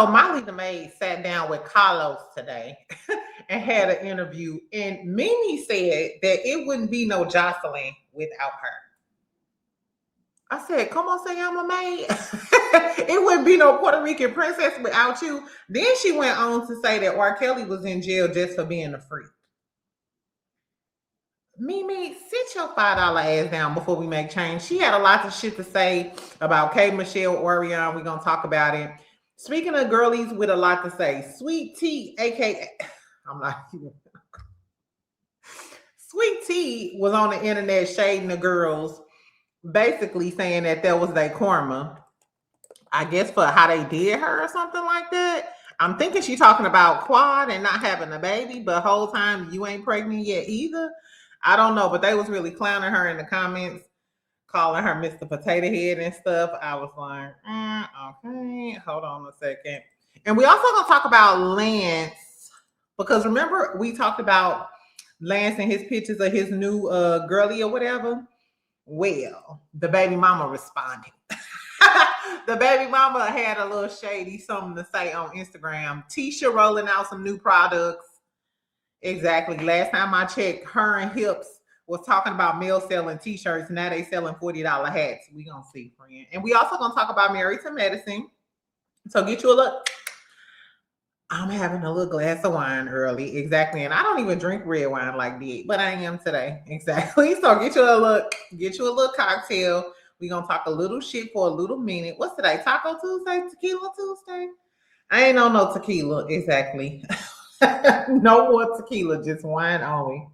So Molly the maid sat down with Carlos today and had an interview, and Mimi said that it wouldn't be no Joseline without her. I said, come on, say I'm a maid. It wouldn't be no Puerto Rican princess without you. Then she went on to say that R. Kelly was in jail just for being a freak. Mimi, sit your $5 ass down before we make change. She had a lot of shit to say about K. Michelle Orion. We're going to talk about it. Speaking of girlies with a lot to say, Sweet Tea, aka, I'm not even. Sweet Tea was on the internet shading the girls, basically saying that was their karma, I guess, for how they did her or something like that. I'm thinking she's talking about Quad and not having a baby, but the whole time you ain't pregnant yet either. I don't know, but they was really clowning her in the comments, calling her Mr. Potato Head and stuff. I was like, okay, hold on a second. And we also gonna talk about Lance, because remember we talked about Lance and his pictures of his new girlie or whatever. Well, the baby mama responded. The baby mama had a little shady something to say on Instagram. Tisha rolling out some new products. Exactly. Last time I checked, her and Hips was talking about male selling t-shirts. Now they selling $40 hats. We gonna see, friend. And we also gonna talk about Married to Medicine. So get you a look. I'm having a little glass of wine early. Exactly. And I don't even drink red wine like that, but I am today. Exactly. So get you a little cocktail. We gonna talk a little shit for a little minute. What's today? Taco Tuesday? Tequila Tuesday? I ain't on no tequila. Exactly. No more tequila, just wine only.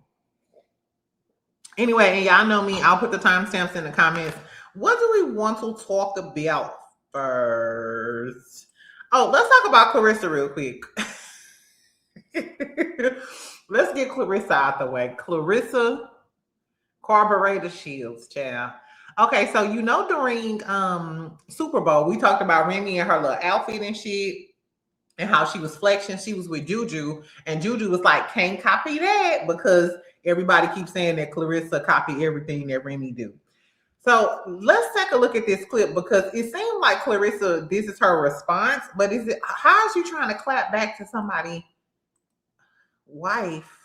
Anyway, and y'all know me. I'll put the timestamps in the comments. What do we want to talk about first? Oh, let's talk about Clarissa real quick. Let's get Clarissa out the way. Clarissa carburetor shields, child. Okay, so during Super Bowl, we talked about Remy and her little outfit and shit, and how she was flexing. She was with Juju, and Juju was like, can't copy that, because everybody keeps saying that Clarissa copied everything that Remy do. So let's take a look at this clip, because it seemed like Clarissa, this is her response, but how is you trying to clap back to somebody's wife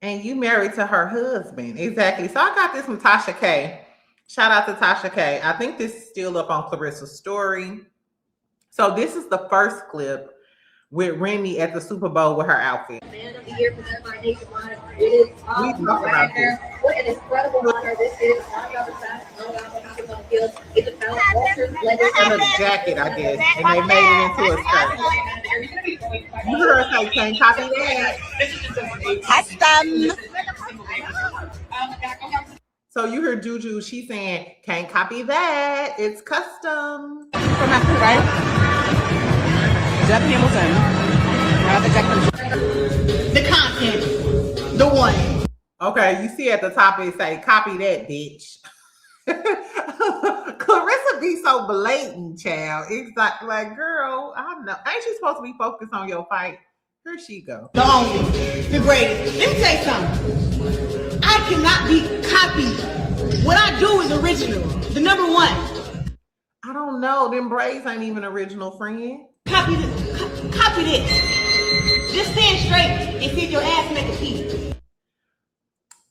and you married to her husband? Exactly. So I got this from Tasha K. Shout out to Tasha K. I think this is still up on Clarissa's story. So this is the first clip with Remy at the Super Bowl with her outfit. Man of the year presented by Nationwide. It is awesome right here. What an incredible honor this is. On the field. It's about Walter's leather. And a jacket, I guess. And they made it into a skirt. You heard her say, can't copy that. Custom. So you heard Juju, she's saying, can't copy that. It's custom. From after, right? Jeff Hamilton. The content. The one. Okay, you see at the top it say, copy that, bitch. Clarissa be so blatant, child. It's like, girl, I know. Ain't you supposed to be focused on your fight? Here she go. The only, the greatest. Let me tell you something. I cannot be copied. What I do is original. The number one. I don't know. Them braids ain't even original, friend. Copy this. Copy this. Just stand straight and see if your ass make a pee.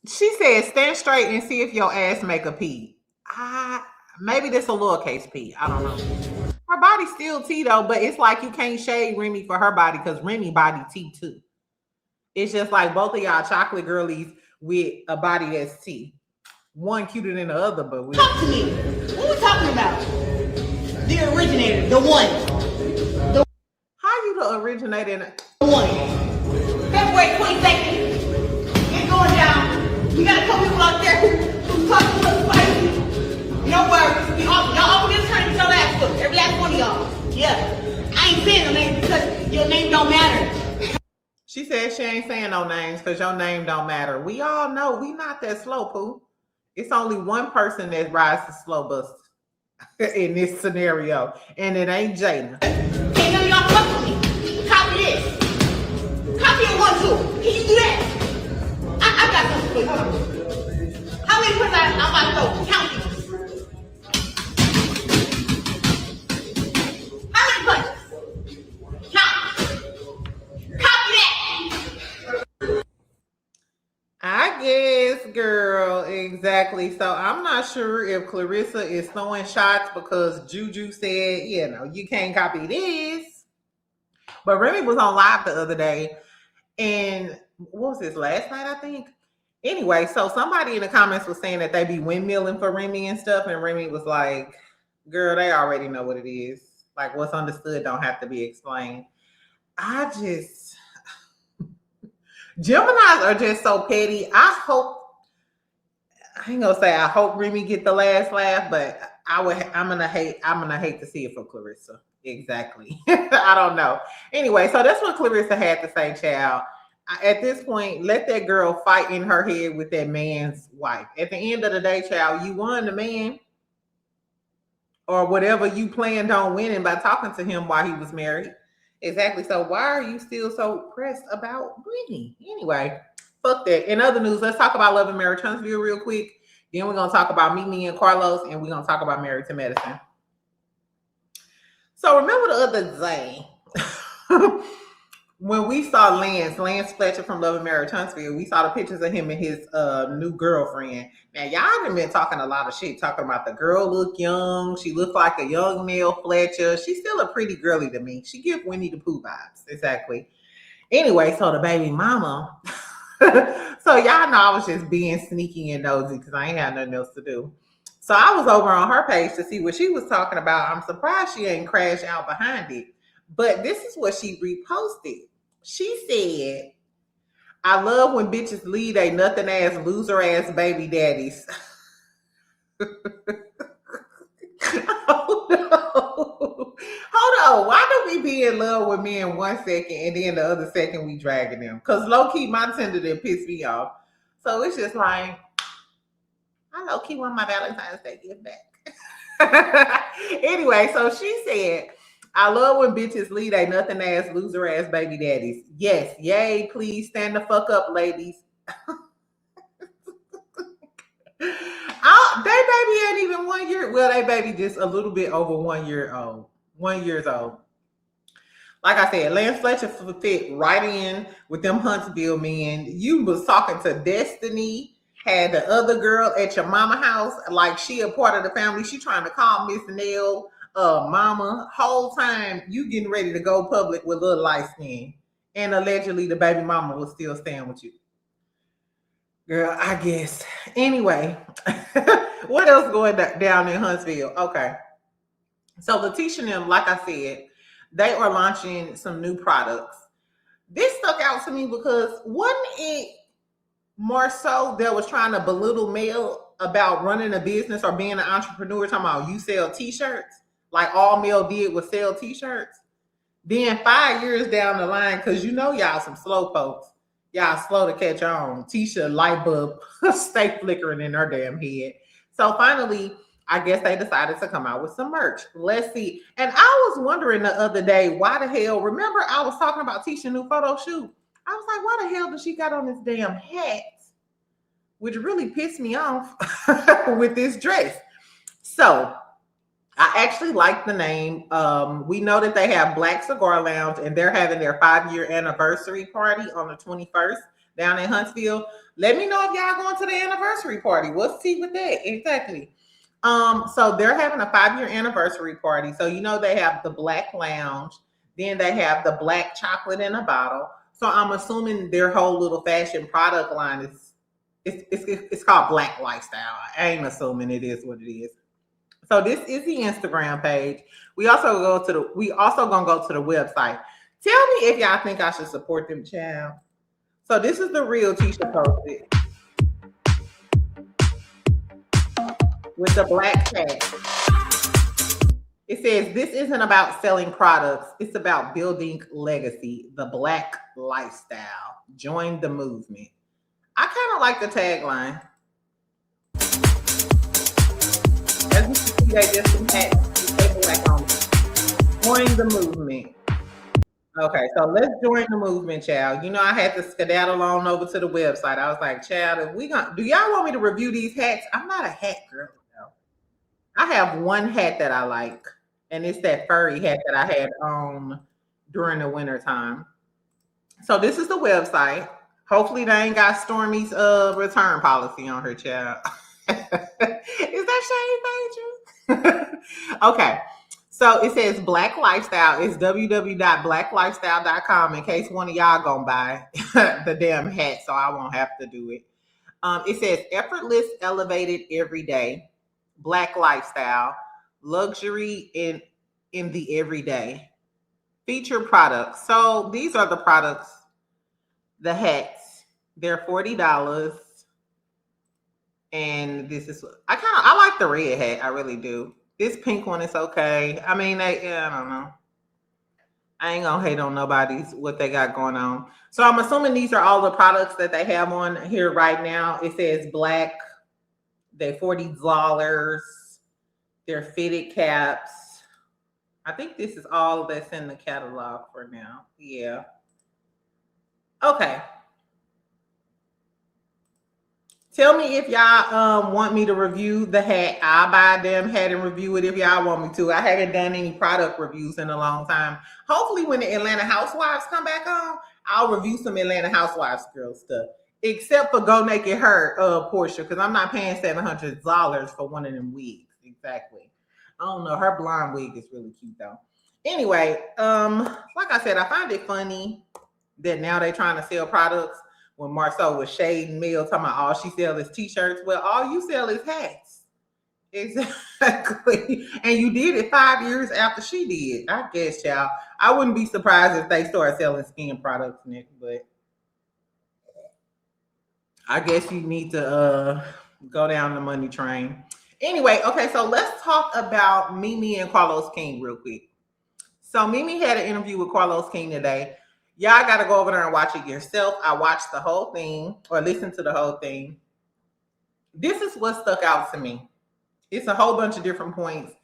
She said, stand straight and see if your ass make a pee. Maybe this a lowercase p. I don't know. Her body's still T though, but it's like you can't shade Remy for her body, because Remy body T too. It's just like both of y'all chocolate girlies with a body that's T. One cuter than the other, but we talk to me. What we talking about? The originator, the one. How you the originator? The one. February 22nd. It's going down. We got a couple people out there who talk a little spicy. No worries. Y'all all this turn into your last book. Every last one of y'all. Yeah. I ain't saying no name because your name don't matter. She said she ain't saying no names because your name don't matter. We all know we not that slow, Pooh. It's only one person that rides the slow bus in this scenario, and it ain't Jada. Can't none of y'all fuck with me. Copy this. Copy it 1, 2. Can you do that? I got something for you. Hold on. How many punches I'm about to throw? Count these. How many punches? Exactly. So I'm not sure if Clarissa is throwing shots because Juju said, you can't copy this. But Remy was on live the other day, and what was this, last night, I think? Anyway, so somebody in the comments was saying that they be windmilling for Remy and stuff, and Remy was like, girl, they already know what it is. Like, what's understood don't have to be explained. Geminis are just so petty. I ain't gonna say I hope Remy get the last laugh, but I'm gonna hate to see it for Clarissa. Exactly. I don't know. Anyway, so that's what Clarissa had to say, child. At this point, let that girl fight in her head with that man's wife. At the end of the day, child, you won the man, or whatever you planned on winning by talking to him while he was married. Exactly. So why are you still so pressed about Brittany? Anyway, fuck that. In other news, let's talk about Love and Marriage Huntsville real quick. Then we're going to talk about Mimi and Carlos, and we're going to talk about Married to Medicine. So remember the other day when we saw Lance Fletcher from Love and Marriage Huntsville, we saw the pictures of him and his new girlfriend. Now, y'all have been talking a lot of shit, talking about the girl look young. She looked like a young male Fletcher. She's still a pretty girly to me. She gives Winnie the Pooh vibes. Exactly. Anyway, so the baby mama. So y'all know I was just being sneaky and nosy because I ain't had nothing else to do. So I was over on her page to see what she was talking about. I'm surprised she ain't crashed out behind it. But this is what she reposted. She said, I love when bitches lead a nothing ass, loser ass baby daddies. Oh no. Hold on. Why do we be in love with men 1 second and then the other second we dragging them? Because low-key, my Tinder didn't piss me off. So it's just like, I low-key want my Valentine's Day gift back. Anyway, so she said, I love when bitches lead a nothing ass, loser ass baby daddies. Yes, yay, please stand the fuck up, ladies. They baby ain't even 1 year. Well, they baby just a little bit over 1 year old. 1 year old. Like I said, Lance Fletcher fit right in with them Huntsville men. You was talking to Destiny, had the other girl at your mama house, like she a part of the family. She trying to call Miss Nell mama. Whole time you getting ready to go public with little light skin. And allegedly the baby mama was still staying with you. Girl, I guess. Anyway, what else going down in Huntsville? Okay. So Latisha and them, like I said, they are launching some new products. This stuck out to me because wasn't it more so that was trying to belittle Mel about running a business or being an entrepreneur, talking about you sell t-shirts? Like all Mel did was sell t-shirts. Then 5 years down the line, because y'all some slow folks. Y'all slow to catch on. Tisha light bulb stay flickering in her damn head. So finally, I guess they decided to come out with some merch. Let's see. And I was wondering the other day, why the hell, remember I was talking about Tisha's new photo shoot? I was like, why the hell does she got on this damn hat? Which really pissed me off with this dress. So I actually like the name. We know that they have Blaque Cigar Lounge and they're having their 5-year anniversary party on the 21st down in Huntsville. Let me know if y'all going to the anniversary party. We'll see with that. Exactly. So they're having a 5-year anniversary party. So they have the Blaque Lounge, then they have the Blaque chocolate in a bottle. So I'm assuming their whole little fashion product line it's called Blaque Lifestyle. I ain't assuming it is what it is. So this is the Instagram page. We also gonna go to the website. Tell me if y'all think I should support them, child. So this is the real Tisha posted with the black tag. It says, this isn't about selling products. It's about building legacy. The Blaque Lifestyle. Join the movement. I kind of like the tagline. As you can see, they just had Black on it. Join the movement. Okay, so let's join the movement, child. I had to skedaddle on over to the website. I was like, child, do y'all want me to review these hats? I'm not a hat girl, though. I have one hat that I like, and it's that furry hat that I had on during the winter time. So this is the website. Hopefully they ain't got Stormy's return policy on her, child. Is that shade, Major? Okay. So it says Blaque Lifestyle. It's www.blackelifestyle.com in case one of y'all gonna buy the damn hat, so I won't have to do it. It says effortless, elevated every day, Blaque Lifestyle, luxury in the everyday. Featured products. So these are the products, the hats. They're $40. And this is I like the red hat, I really do. This pink one is okay. I mean, I don't know. I ain't gonna hate on nobody's what they got going on. So I'm assuming these are all the products that they have on here right now. It says Blaque. They're $40. They're fitted caps. I think this is all that's in the catalog for now. Yeah. Okay. Tell me if y'all want me to review the hat. I'll buy a damn hat and review it if y'all want me to. I haven't done any product reviews in a long time. Hopefully when the Atlanta Housewives come back on, I'll review some Atlanta Housewives girl stuff. Except for Go Naked Her, Portia, because I'm not paying $700 for one of them wigs. Exactly. I don't know. Her blonde wig is really cute though. Anyway, like I said, I find it funny that now they're trying to sell products. When Marceau was shading Mill, talking about all she sells is t-shirts. Well, all you sell is hats. Exactly. And you did it 5 years after she did. I guess, y'all. I wouldn't be surprised if they start selling skin products next, but I guess you need to go down the money train. Anyway, okay, so let's talk about Mimi and Carlos King real quick. So Mimi had an interview with Carlos King today. Y'all got to go over there and watch it yourself. I watched the whole thing or listened to the whole thing. This is what stuck out to me. It's a whole bunch of different points.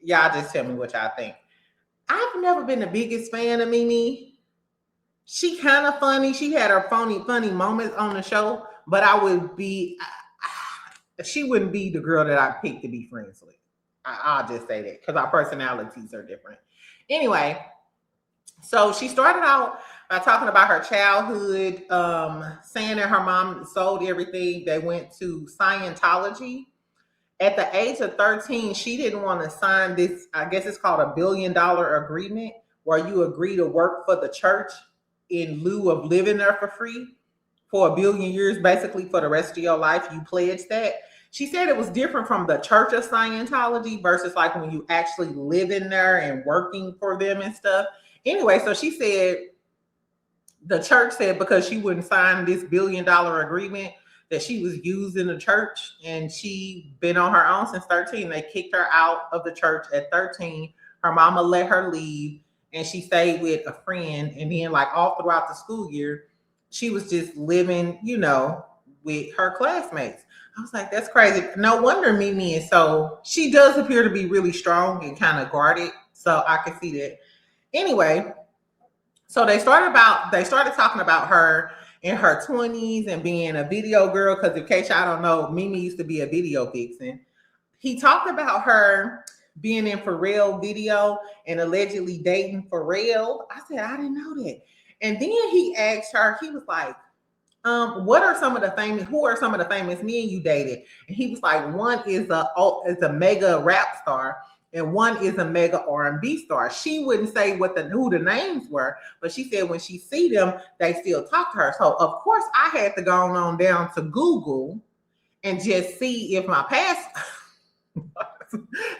Y'all just tell me what y'all think. I've never been the biggest fan of Mimi. She kind of funny. She had her funny moments on the show, but she wouldn't be the girl that I picked to be friends with. I'll just say that because our personalities are different. Anyway, so she started out by talking about her childhood, saying that her mom sold everything. They went to Scientology. At the age of 13, she didn't want to sign this, I guess it's called $1 billion agreement, where you agree to work for the church in lieu of living there for free for 1 billion years, basically for the rest of your life. You pledge that. She said it was different from the Church of Scientology versus like when you actually live in there and working for them and stuff. Anyway, so she said, the church said because she wouldn't sign this $1 billion agreement that she was used in the church, and she been on her own since 13. They kicked her out of the church at 13. Her mama let her leave, and she stayed with a friend. And then like all throughout the school year, she was just living, with her classmates. I was like, that's crazy. No wonder Mimi is she does appear to be really strong and kind of guarded. So I can see that. Anyway, so they started talking about her in her 20s and being a video girl. Because in case y'all don't know, Mimi used to be a video vixen. He talked about her being in Pharrell video and allegedly dating Pharrell. I said, I didn't know that. And then he asked her, he was like, who are some of the famous men you dated? And he was like, one is a mega rap star and one is a mega R&B star. She wouldn't say who the names were, but she said when she see them, they still talk to her. So of course I had to go on down to Google and just see if my past,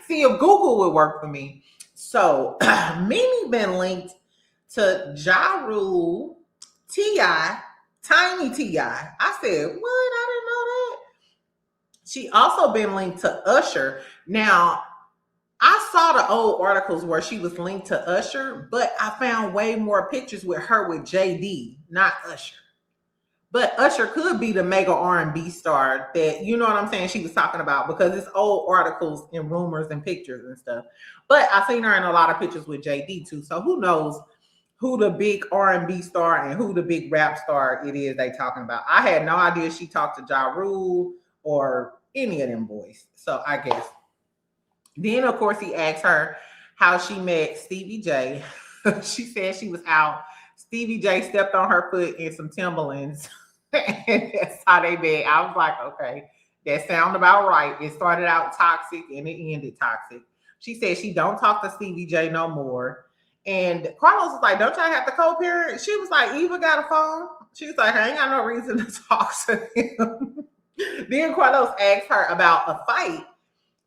see if Google would work for me. So Mimi been linked to Ja Rule, T.I., Tiny T.I. I said, what? I didn't know that. She also been linked to Usher. Now, I saw the old articles where she was linked to Usher, but I found way more pictures with her with JD, not Usher. But Usher could be the mega R&B star that, you know what I'm saying, she was talking about, because it's old articles and rumors and pictures and stuff. But I've seen her in a lot of pictures with JD too. So who knows who the big R&B star and who the big rap star it is they talking about. I had no idea she talked to Ja Rule or any of them boys. So I guess. Then, of course, he asked her how she met Stevie J. She said she was out. Stevie J stepped on her foot in some Timberlands. And that's how they met. I was like, okay, That sound about right. It started out toxic and it ended toxic. She said she don't talk to Stevie J no more. And Carlos was like, don't y'all have to co-parent? She was like, Eva got a phone. She was like, I ain't got no reason to talk to him. Then Carlos asked her about a fight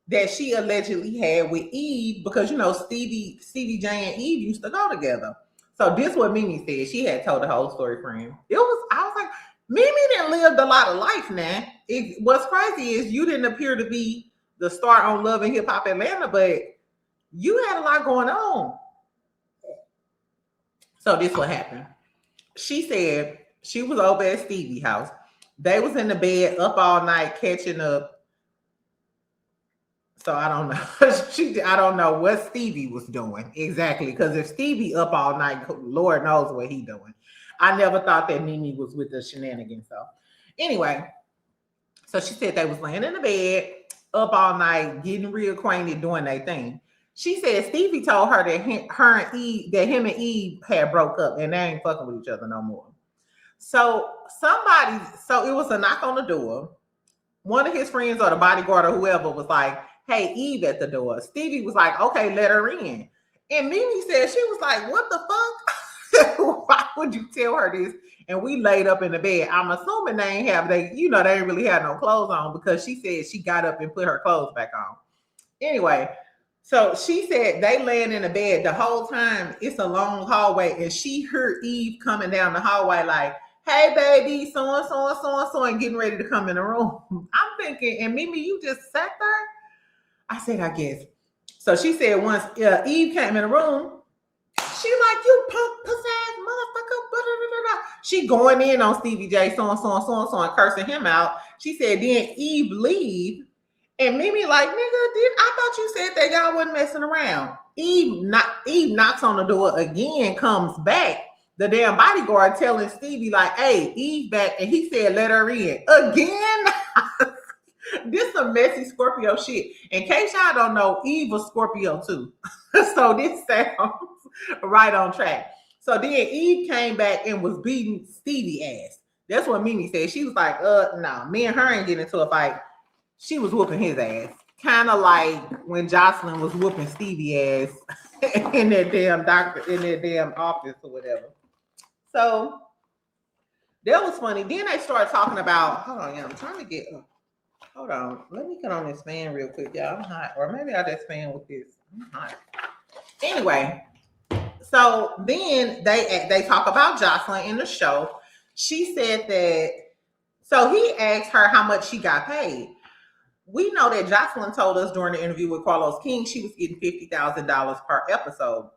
that she allegedly had with Eve because, you know, Stevie J and Eve used to go together. So this is what Mimi said. She had told the whole story for him. I was like, Mimi didn't live a lot of life now. What's crazy is you didn't appear to be the star on Love and Hip Hop Atlanta, but you had a lot going on. So this what happened. She said she was over at Stevie's house. They was in the bed up all night catching up. So I don't know. I don't know what Stevie was doing exactly. Because if Stevie up all night, Lord knows what he doing. I never thought that Mimi was with the shenanigans. So anyway, so she said they was laying in the bed up all night, getting reacquainted, doing their thing. She said Stevie told her that him and Eve had broke up and they ain't fucking with each other no more. So it was a knock on the door. One of his friends or the bodyguard or whoever was like, hey, Eve at the door. Stevie was like, okay, let her in. And Mimi said, she was like, what the fuck? Why would you tell her this? And we laid up in the bed. I'm assuming they ain't really had no clothes on because she said she got up and put her clothes back on. Anyway, so she said they laying in the bed the whole time. It's a long hallway. And she heard Eve coming down the hallway like, hey, baby, so and getting ready to come in the room. I'm thinking, and Mimi, you just sat there? I said, I guess. So she said once Eve came in the room, she like, you punk puss-ass motherfucker. Blah, blah, blah, blah. She going in on Stevie J, so and cursing him out. She said, then Eve leave. And Mimi like, nigga, I thought you said that y'all wasn't messing around. Eve knocks on the door again, comes back. The damn bodyguard telling Stevie like, hey, Eve back. And he said, let her in. Again? This some messy Scorpio shit. In case y'all don't know, Eve was Scorpio too. So this sounds right on track. So then Eve came back and was beating Stevie ass. That's what Mimi said. She was like, no, me and her ain't getting into a fight. She was whooping his ass. Kind of like when Joseline was whooping Stevie ass in that damn office or whatever. So that was funny. Then they started talking about, hold on, I'm trying to get hold on. Let me get on this fan real quick, y'all. I'm hot. Or maybe I'll just fan with this. I'm hot. Anyway, so then they talk about Joseline in the show. She said that, so he asked her how much she got paid. We know that Joseline told us during the interview with Carlos King, she was getting $50,000 per episode.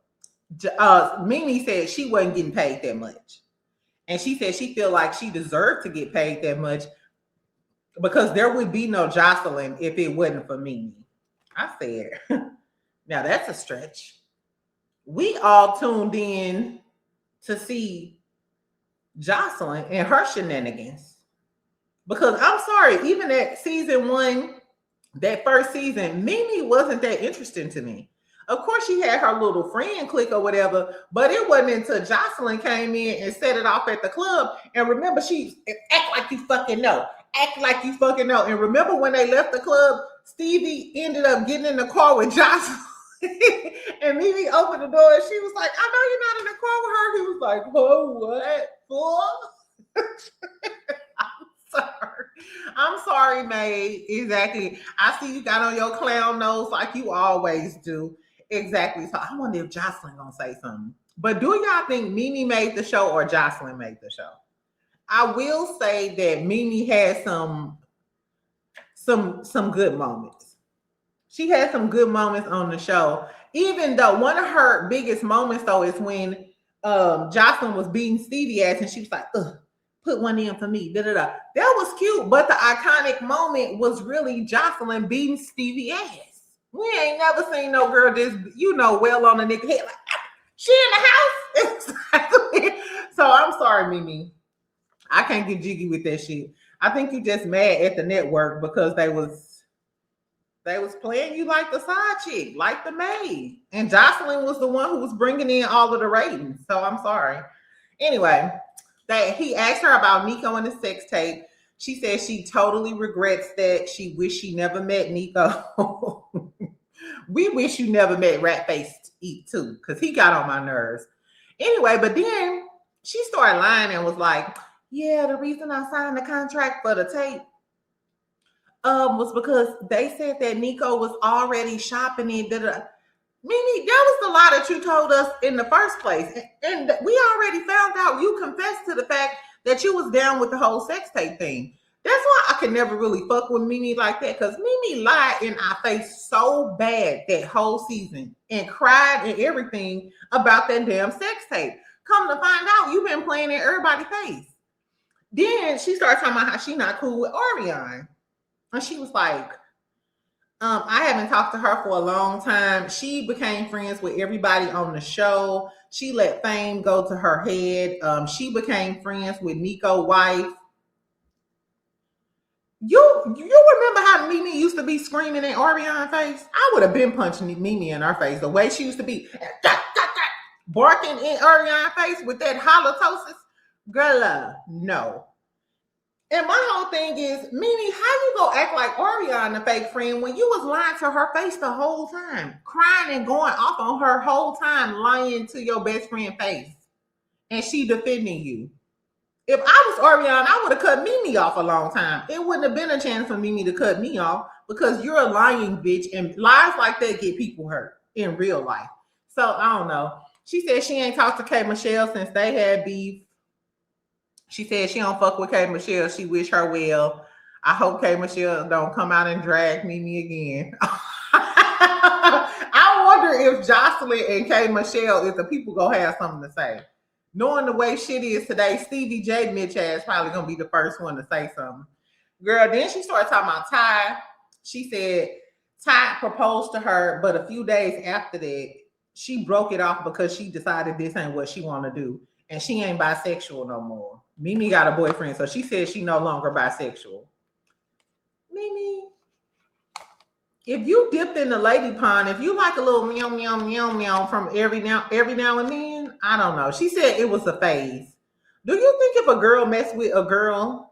Mimi said she wasn't getting paid that much. And she said she feel like she deserved to get paid that much because there would be no Joseline if it wasn't for Mimi. I said, now that's a stretch. We all tuned in to see Joseline and her shenanigans. Because I'm sorry, even at season 1, that first season, Mimi wasn't that interesting to me. Of course, she had her little friend clique or whatever, but it wasn't until Joseline came in and set it off at the club. And remember, she act like you fucking know. Act like you fucking know. And remember when they left the club, Stevie ended up getting in the car with Joseline. And Mimi opened the door and she was like, I know you're not in the car with her. He was like, oh, what? I'm sorry, May. Exactly. I see you got on your clown nose like you always do. Exactly. So I wonder if Joseline gonna say something. But do y'all think Mimi made the show or Joseline made the show? I will say that Mimi had some good moments. She had some good moments on the show. Even though one of her biggest moments though is when Joseline was beating Stevie ass and she was like, ugh. Put one in for me. That was cute, but the iconic moment was really Joseline beating Stevie ass. We ain't never seen no girl this, well on the nigga head. Like, she in the house. So I'm sorry, Mimi. I can't get jiggy with that shit. I think you just mad at the network because they was playing you like the side chick, like the maid. And Joseline was the one who was bringing in all of the ratings. So I'm sorry. Anyway. That he asked her about Nico and the sex tape. She said she totally regrets that. She wish she never met Nico. We wish you never met Rat Face Eat too, because he got on my nerves. Anyway, but then she started lying and was like, yeah, the reason I signed the contract for the tape was because they said that Nico was already shopping it. Mimi, that was the lie that you told us in the first place. And we already found out you confessed to the fact that you was down with the whole sex tape thing. That's why I could never really fuck with Mimi like that, because Mimi lied in our face so bad that whole season and cried and everything about that damn sex tape. Come to find out, you've been playing in everybody's face. Then she started talking about how she not cool with Ariane. And she was like, I haven't talked to her for a long time. She became friends with everybody on the show. She let fame go to her head. She became friends with Nico's wife. You remember how Mimi used to be screaming in Orion's face? I would have been punching Mimi in her face the way she used to be barking in Orion's face with that halitosis. Girl, no. And my whole thing is, Mimi, how you gonna act like Orion, a fake friend, when you was lying to her face the whole time, crying and going off on her whole time, lying to your best friend's face, and she defending you? If I was Orion, I would have cut Mimi off a long time. It wouldn't have been a chance for Mimi to cut me off, because you're a lying bitch, and lies like that get people hurt in real life. So I don't know. She said she ain't talked to K Michelle since they had beef. She said she don't fuck with K Michelle. She wish her well. I hope K Michelle don't come out and drag Mimi again. I wonder if Joseline and K Michelle, if the people gonna have something to say. Knowing the way shit is today, Stevie J Mitch ass probably gonna be the first one to say something. Girl, then she started talking about Ty. She said Ty proposed to her, but a few days after that, she broke it off because she decided this ain't what she want to do. And she ain't bisexual no more. Mimi got a boyfriend, so she said she no longer bisexual. Mimi, if you dipped in the lady pond, if you like a little meow meow meow meow from every now and then, I don't know. She said it was a phase. Do you think if a girl messed with a girl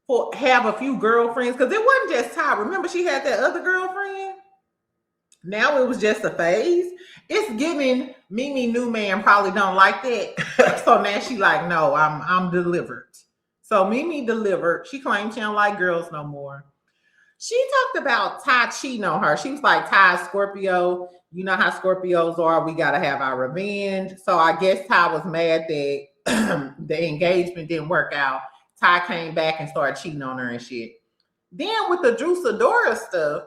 for have a few girlfriends, because it wasn't just Ty. Remember, she had that other girlfriend. Now it was just a phase. It's giving Mimi new man probably don't like that. So now she like, no, I'm delivered. So Mimi delivered. She claimed she don't like girls no more. She talked about Ty cheating on her. She was like, Ty Scorpio. You know how Scorpios are. We got to have our revenge. So I guess Ty was mad that the engagement didn't work out. Ty came back and started cheating on her and shit. Then with the Drew Sidora stuff,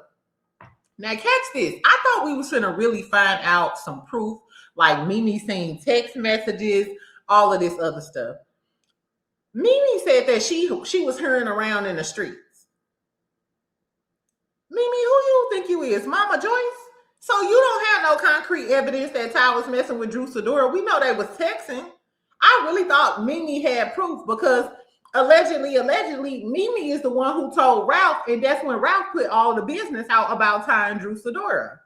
now catch this. I thought we was gonna really find out some proof, like Mimi seen text messages, all of this other stuff. Mimi said that she was hearing around in the streets. Mimi, who you think you is? Mama Joyce? So you don't have no concrete evidence that Ty was messing with Drew Sidora. We know they was texting. I really thought Mimi had proof because allegedly, Mimi is the one who told Ralph, and that's when Ralph put all the business out about Ty and Drew Sidora.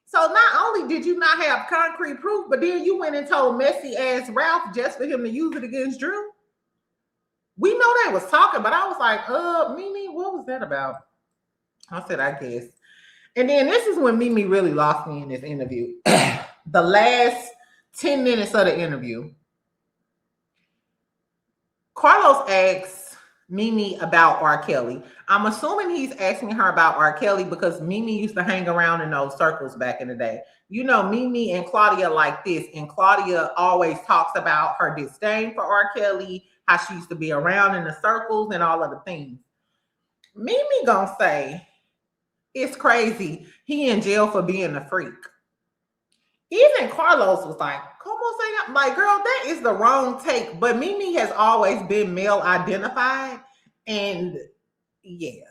So not only did you not have concrete proof, but then you went and told messy ass Ralph just for him to use it against Drew. We know they was talking, but I was like, Mimi, what was that about? I said, I guess. And then this is when Mimi really lost me in this interview. The last 10 minutes of the interview. Carlos asks Mimi about R. Kelly. I'm assuming he's asking her about R. Kelly because Mimi used to hang around in those circles back in the day. You know, Mimi and Claudia like this, and Claudia always talks about her disdain for R. Kelly, how she used to be around in the circles and all of the things. Mimi gonna say, it's crazy. He in jail for being a freak. Even Carlos was like, come on, say that. Like, girl, that is the wrong take. But Mimi has always been male identified. And yeah.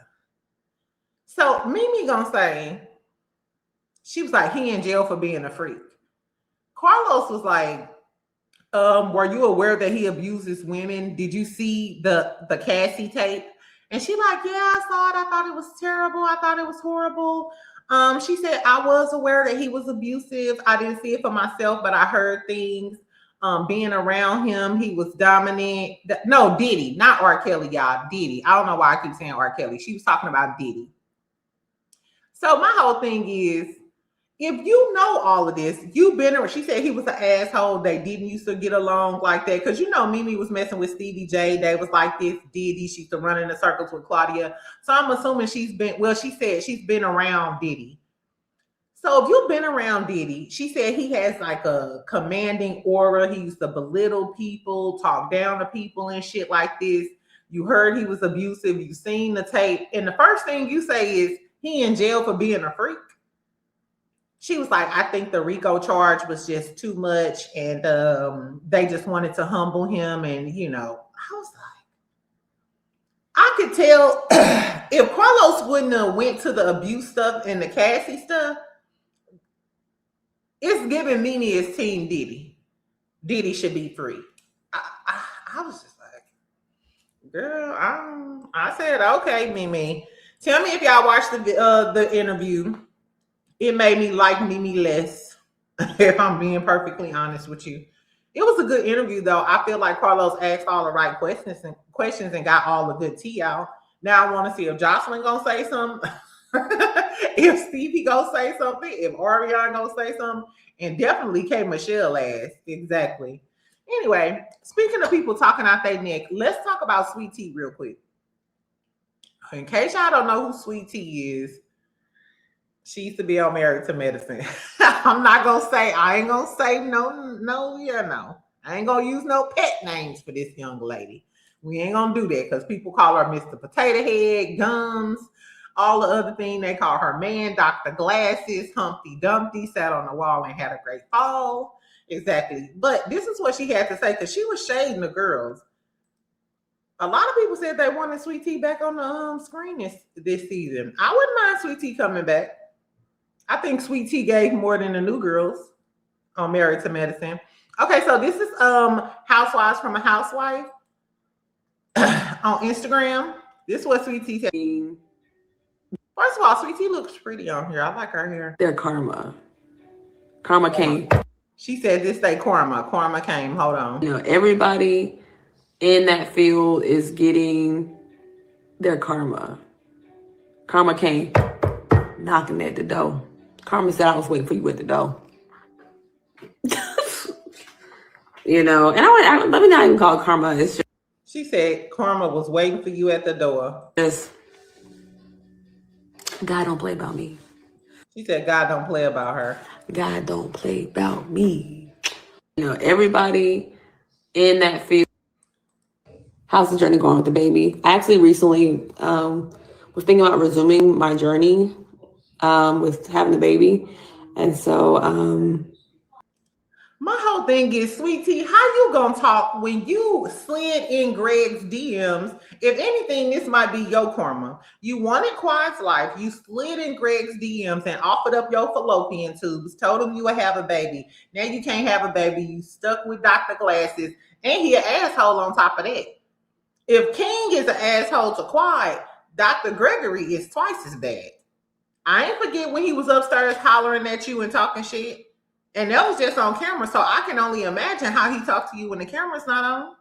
So Mimi gonna say, she was like, he in jail for being a freak. Carlos was like, were you aware that he abuses women? Did you see the Cassie tape? And she like, yeah, I saw it. I thought it was terrible. I thought it was horrible. She said, I was aware that he was abusive. I didn't see it for myself, but I heard things. being around him, he was dominant. No, Diddy, not R. Kelly, y'all. Diddy. I don't know why I keep saying R. Kelly. She was talking about Diddy. So my whole thing is, if you know all of this, you've been around. She said he was an asshole. They didn't used to get along like that. Because, you know, Mimi was messing with Stevie J. They was like this. Diddy, she used to run in the circles with Claudia. So I'm assuming she said she's been around Diddy. So if you've been around Diddy, she said he has like a commanding aura. He used to belittle people, talk down to people and shit like this. You heard he was abusive. You seen the tape. And the first thing you say is he in jail for being a freak. She was like, I think the RICO charge was just too much. And they just wanted to humble him. And, you know, I was like, I could tell if Carlos wouldn't have went to the abuse stuff and the Cassie stuff, it's giving Mimi as Team Diddy. Diddy should be free. I was just like, girl, I said, okay, Mimi. Tell me if y'all watched the interview. It made me like Mimi less, if I'm being perfectly honest with you. It was a good interview, though. I feel like Carlos asked all the right questions and got all the good tea out. Now I want to see if Joseline gonna say something, if Stevie gonna say something, if Ariana gonna say something, and definitely K. Michelle asked. Exactly. Anyway, speaking of people talking out their neck, let's talk about Sweet Tea real quick. In case y'all don't know who Sweet Tea is, she used to be on Married to Medicine. I ain't gonna say no. I ain't gonna use no pet names for this young lady. We ain't gonna do that because people call her Mr. Potato Head, Gums, all the other things. They call her man, Dr. Glasses, Humpty Dumpty, sat on the wall and had a great fall. Exactly. But this is what she had to say because she was shading the girls. A lot of people said they wanted Sweet Tea back on the screen this season. I wouldn't mind Sweet Tea coming back. I think Sweet Tea gave more than the new girls on Married to Medicine. Okay, so this is Housewives from a Housewife on Instagram. This is what Sweet Tea said. First of all, Sweet Tea looks pretty on here. I like her hair. Their karma. Karma came. She said this day karma. Karma came. Hold on. You know, everybody in that field is getting their karma. Karma came knocking at the door. Karma said, I was waiting for you at the door. You know, and let me not even call it karma. It's just. She said karma was waiting for you at the door. Just, God don't play about me. She said God don't play about her. God don't play about me. You know, everybody in that field. How's the journey going with the baby? I actually recently was thinking about resuming my journey with having the baby. And so my whole thing is, Sweet Tea, how you gonna talk when you slid in Greg's DMs? If anything, this might be your karma. You wanted Quad's life. You slid in Greg's DMs and offered up your fallopian tubes, told him you would have a baby. Now you can't have a baby. You stuck with Dr. Glasses, and he an asshole on top of that. If King is an asshole to Quad, Dr. Gregory is twice as bad. I ain't forget when he was upstairs hollering at you and talking shit. And that was just on camera. So I can only imagine how he talked to you when the camera's not on.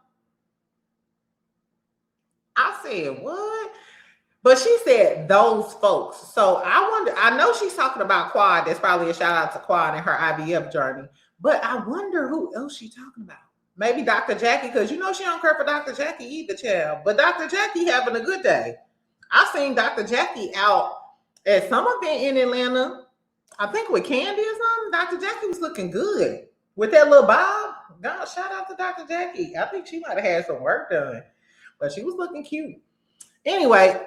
I said, what? But she said those folks. So I wonder, I know she's talking about Quad. That's probably a shout out to Quad and her IVF journey. But I wonder who else she's talking about. Maybe Dr. Jackie, because you know she don't care for Dr. Jackie either, child. But Dr. Jackie having a good day. I seen Dr. Jackie out at some event in Atlanta, I think with Candy or something. Dr. Jackie was looking good with that little bob. God, shout out to Dr. Jackie. I think she might have had some work done, but she was looking cute. Anyway,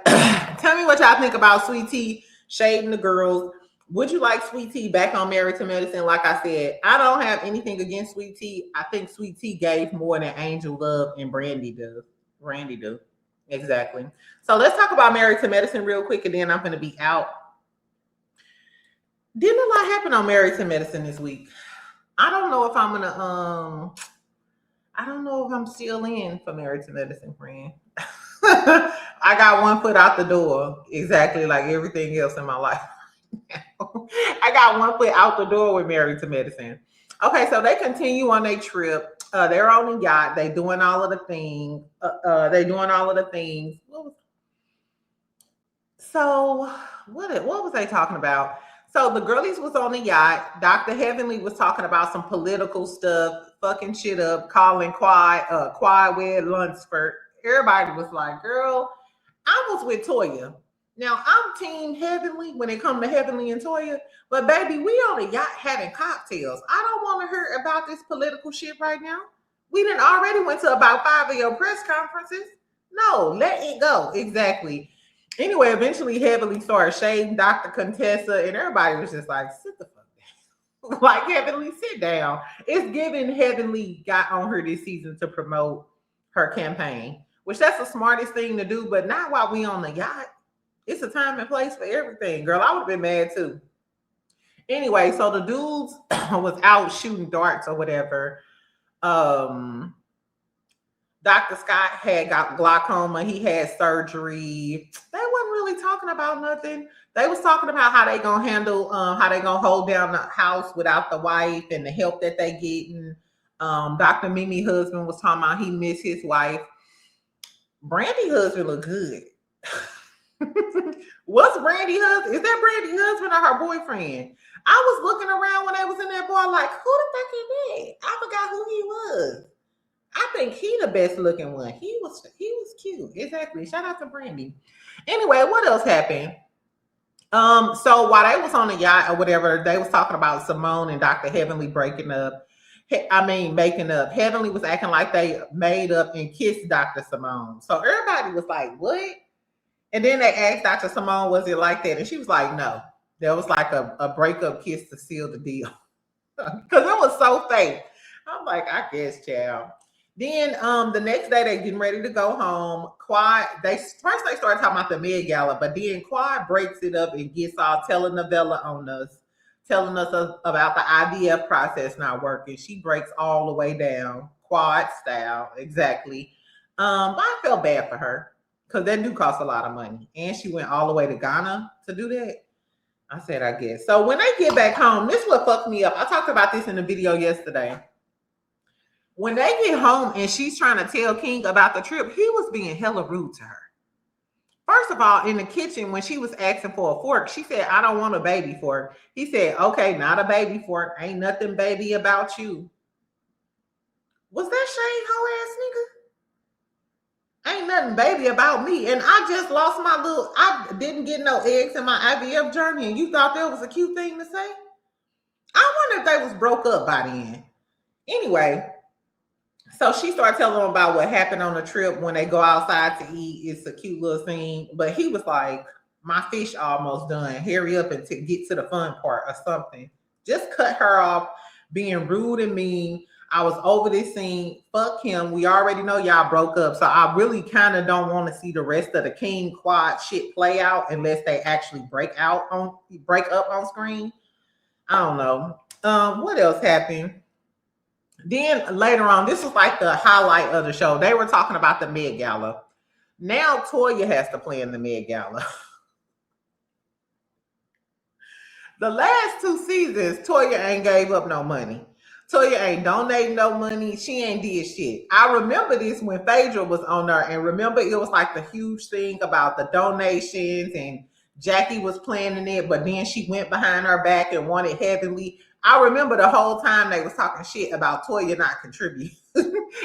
tell me what y'all think about Sweet Tea shading the girls. Would you like Sweet Tea back on Married to Medicine? Like I said, I don't have anything against Sweet Tea. I think Sweet Tea gave more than Angel Love and Brandy do. Exactly. So let's talk about Married to Medicine real quick, and then I'm going to be out. Didn't a lot happen on Married to Medicine this week? I don't know if I'm going to, I don't know if I'm still in for Married to Medicine, friend. I got one foot out the door, exactly like everything else in my life. I got one foot out the door with Married to Medicine. Okay, so they continue on their trip. They're on the yacht. They doing all of the things. They doing all of the things. So what was they talking about? So the girlies was on the yacht. Dr. Heavenly was talking about some political stuff, fucking shit up, calling Quad with Lunsford. Everybody was like, girl, I was with Toya. Now I'm team Heavenly when it comes to Heavenly and Toya, but baby, we on a yacht having cocktails. I don't want to hear about this political shit right now. We done already went to about 5 of your press conferences. No, let it go. Exactly. Anyway, eventually Heavenly started shading Dr. Contessa, and everybody was just like, sit the fuck down. Like, Heavenly, sit down. It's given Heavenly got on her this season to promote her campaign, which that's the smartest thing to do, but not while we on the yacht. It's a time and place for everything. Girl, I would have been mad too. Anyway, so the dudes was out shooting darts or whatever. Dr. Scott had got glaucoma. He had surgery. They wasn't really talking about nothing. They was talking about how they gonna handle, how they gonna hold down the house without the wife and the help that they getting. Dr. Mimi husband was talking about he missed his wife. Brandy husband look good. What's Brandy husband? Is that Brandy husband or her boyfriend? I was looking around when they was in that bar like, who the fuck is that? I forgot who he was. I think he the best looking one. He was cute. Exactly. Shout out to Brandy. Anyway, what else happened? So while they was on the yacht or whatever, they was talking about Simone and Dr. Heavenly making up. Heavenly was acting like they made up and kissed Dr. Simone. So everybody was like, what? And then they asked Dr. Simone, was it like that? And she was like, no. There was like a breakup kiss to seal the deal. Because it was so fake. I'm like, I guess, child. Then the next day they getting ready to go home. Quad, they started talking about the Med Gala, but then Quad breaks it up and gets all telenovela on us, telling us about the IVF process not working. She breaks all the way down, Quad style, exactly. But I felt bad for her because that do cost a lot of money. And she went all the way to Ghana to do that. I said, I guess. So when they get back home, this is what fucked me up. I talked about this in the video yesterday. When they get home and she's trying to tell King about the trip, he was being hella rude to her. First of all, in the kitchen, when she was asking for a fork, she said, I don't want a baby fork. He said, okay, not a baby fork. Ain't nothing baby about you. Was that Shane hoe ass nigga? Ain't nothing baby about me. And I just lost I didn't get no eggs in my IVF journey. And you thought that was a cute thing to say? I wonder if they was broke up by then. Anyway. So she started telling him about what happened on the trip when they go outside to eat. It's a cute little scene. But he was like, my fish almost done. Hurry up and get to the fun part or something. Just cut her off being rude and mean. I was over this scene. Fuck him. We already know y'all broke up. So I really kind of don't want to see the rest of the King Quad shit play out unless they actually break up on screen. I don't know. What else happened? Then later on, this was like the highlight of the show. They were talking about the Met Gala. Now Toya has to play in the Met Gala. The last 2 seasons, Toya ain't gave up no money. Toya ain't donating no money. She ain't did shit. I remember this when Phaedra was on there, and remember it was like the huge thing about the donations, and Jackie was planning it, but then she went behind her back and wanted Heavenly. I remember the whole time they was talking shit about Toya not contributing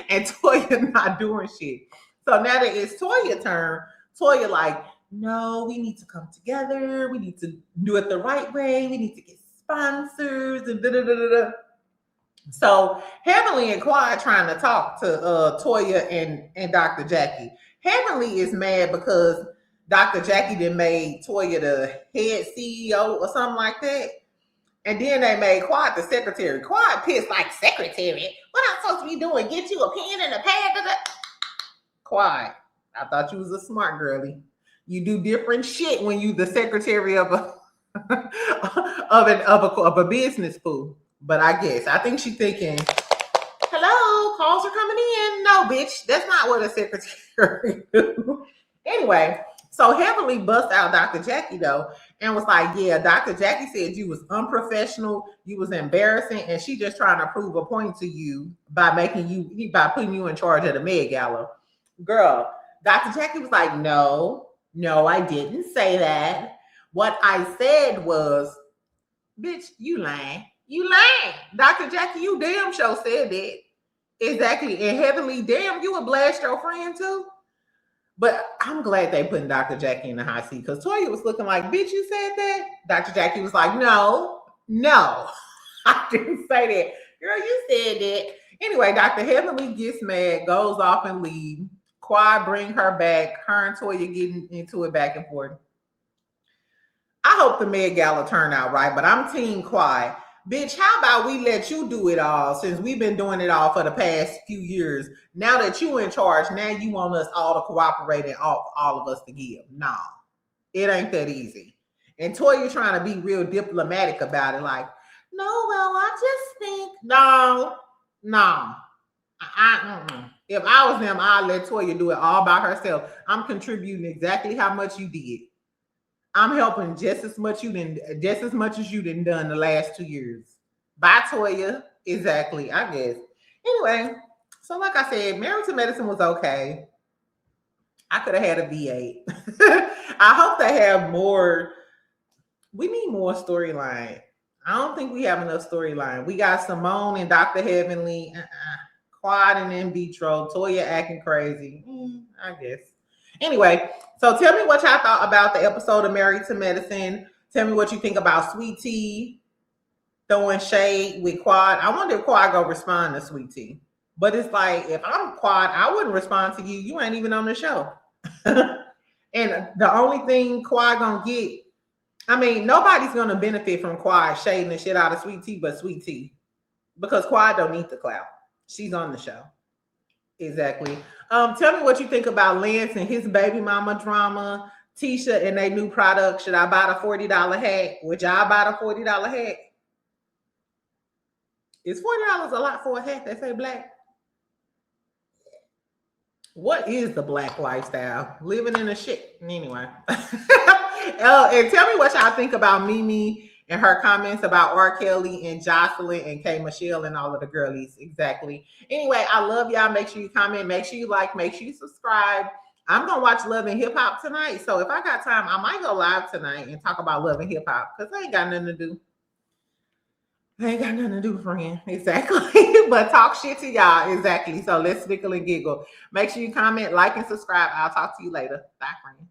and Toya not doing shit. So now that it's Toya's turn, Toya like, no, we need to come together. We need to do it the right way. We need to get sponsors and da-da-da-da-da. So Heavenly and Quad trying to talk to Toya and Dr. Jackie. Heavenly is mad because Dr. Jackie then made Toya the head CEO or something like that. And then they made Quad the secretary. Quad pissed like, secretary? What I'm supposed to be doing? Get you a pen and a pad? Quad, I thought you was a smart girlie. You do different shit when you the secretary of a business pool. But I think she's thinking, hello, calls are coming in. No, bitch, that's not what a secretary do. Anyway, So Heavenly bust out Dr. Jackie though and was like, yeah, Dr. Jackie said you was unprofessional, you was embarrassing, and she just trying to prove a point to you by putting you in charge of the Met Gala. Girl, Dr. Jackie was like, no, I didn't say that. What I said was, bitch, you lying. You lying. Dr. Jackie, you damn sure said that. Exactly. And Heavenly, damn, you would blast your friend too. But I'm glad they put Dr. Jackie in the hot seat because Toya was looking like, bitch, you said that? Dr. Jackie was like, no, I didn't say that. Girl, you said that. Anyway, Dr. Heavenly gets mad, goes off and leaves. Quad bring her back. Her and Toya getting into it back and forth. I hope the Met Gala turn out right, but I'm Team Quad. Bitch, how about we let you do it all since we've been doing it all for the past few years? Now that you in charge, now you want us all to cooperate and all of us to give. No, it ain't that easy. And Toya trying to be real diplomatic about it, like, no, well, I just think, no. If I was them, I'd let Toya do it all by herself. I'm contributing exactly how much you did. I'm helping just as much as you didn't done the last 2 years. Bye, Toya. Exactly, I guess. Anyway, so like I said, Married to Medicine was okay. I could have had a V8. I hope they have more. We need more storyline. I don't think we have enough storyline. We got Simone and Dr. Heavenly, Quad and In Vitro, Toya acting crazy. I guess. Anyway, so tell me what y'all thought about the episode of Married to Medicine. Tell me what you think about Sweet Tea throwing shade with Quad. I wonder if Quad gonna respond to Sweet Tea. But it's like, if I'm Quad, I wouldn't respond to you. You ain't even on the show. And the only thing Quad gonna get, I mean, nobody's gonna benefit from Quad shading the shit out of Sweet Tea but Sweet Tea. Because Quad don't need the clout. She's on the show. Exactly. Tell me what you think about Lance and his baby mama drama, Tisha and their new product. Should I buy the $40 hat? Would y'all buy the $40 hat? Is $40 a lot for a hat that say black? What is the black lifestyle? Living in a shit. Anyway. And tell me what y'all think about Mimi and her comments about R. Kelly and Joseline and K. Michelle and all of the girlies. Exactly. Anyway, I love y'all. Make sure you comment. Make sure you like. Make sure you subscribe. I'm going to watch Love and Hip Hop tonight. So if I got time, I might go live tonight and talk about Love and Hip Hop because I ain't got nothing to do. Friend. Exactly. But talk shit to y'all. Exactly. So let's snickle and giggle. Make sure you comment, like, and subscribe. I'll talk to you later. Bye, friend.